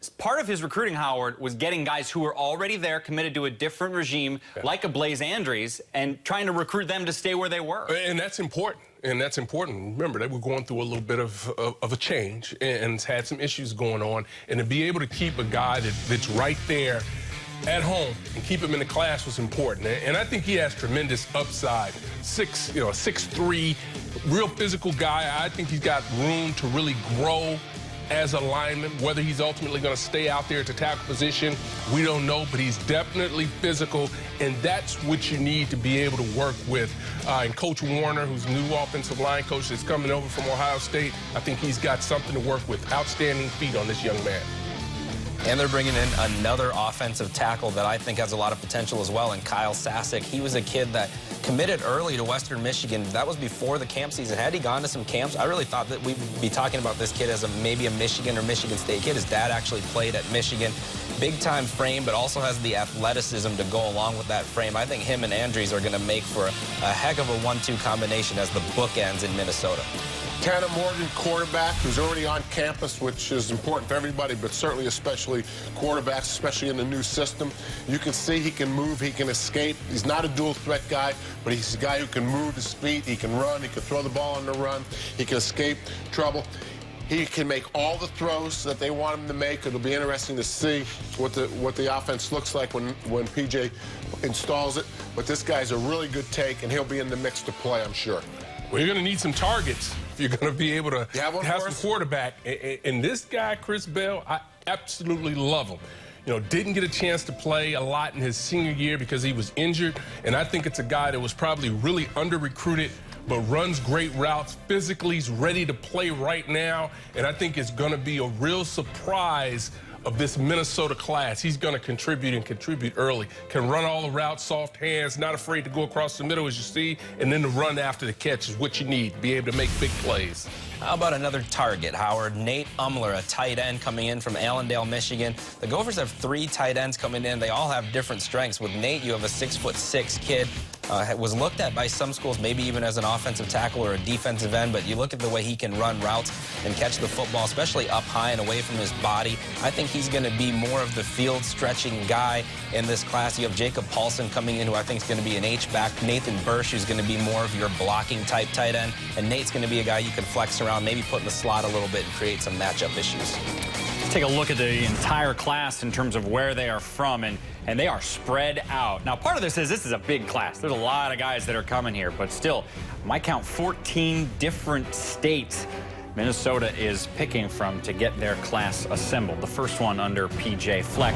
Part of his recruiting, Howard, was getting guys who were already there, committed to a different regime, like a Blaze Andries, and trying to recruit them to stay where they were. And that's important. And that's important. Remember, they were going through a little bit of a change and had some issues going on. And to be able to keep a guy that's right there at home and keep him in the class was important. And I think he has tremendous upside. 6'3", real physical guy. I think he's got room to really grow as a lineman. Whether he's ultimately going to stay out there at the tackle position, we don't know, but he's definitely physical, and that's what you need to be able to work with. And Coach Warner, who's the new offensive line coach that's coming over from Ohio State, I think he's got something to work with. Outstanding feet on this young man. And they're bringing in another offensive tackle that I think has a lot of potential as well, and Kyle Sasek. He was a kid that committed early to Western Michigan. That was before the camp season. Had he gone to some camps, I really thought that we'd be talking about this kid as maybe a Michigan or Michigan State kid. His dad actually played at Michigan. Big-time frame, but also has the athleticism to go along with that frame. I think him and Andries are going to make for a heck of a 1-2 combination as the bookends in Minnesota. Tanner Morgan, quarterback, who's already on campus, which is important for everybody, but certainly especially quarterbacks, especially in the new system. You can see he can move, he can escape. He's not a dual threat guy, but he's a guy who can move his feet, he can run, he can throw the ball on the run, he can escape trouble. He can make all the throws that they want him to make. It'll be interesting to see what the offense looks like when PJ installs it. But this guy's a really good take, and he'll be in the mix to play, I'm sure. Well, you're going to need some targets if you're going to be able to have some quarterback. And this guy, Chris Bell, I absolutely love him. You know, didn't get a chance to play a lot in his senior year because he was injured. And I think it's a guy that was probably really under-recruited, but runs great routes. Physically, he's ready to play right now. And I think it's going to be a real surprise of this Minnesota class. He's going to contribute and contribute early. Can run all the routes, soft hands, not afraid to go across the middle, as you see, and then to run after the catch is what you need to be able to make big plays. How about another target, Howard? Nate Umler, a tight end coming in from Allendale, Michigan. The Gophers have 3 tight ends coming in. They all have different strengths. With Nate, you have a 6'6" kid. Was looked at by some schools maybe even as an offensive tackle or a defensive end, but you look at the way he can run routes and catch the football, especially up high and away from his body. I think he's going to be more of the field-stretching guy in this class. You have Jacob Paulson coming in, who I think is going to be an H-back. Nathan Bursch, who's going to be more of your blocking-type tight end. And Nate's going to be a guy you can flex around, maybe put in the slot a little bit and create some matchup issues. Let's take a look at the entire class in terms of where they are from, and they are spread out. Now, part of this is a big class. There's a lot of guys that are coming here, but still, my count, 14 different states Minnesota is picking from to get their class assembled. The first one under P.J. Fleck.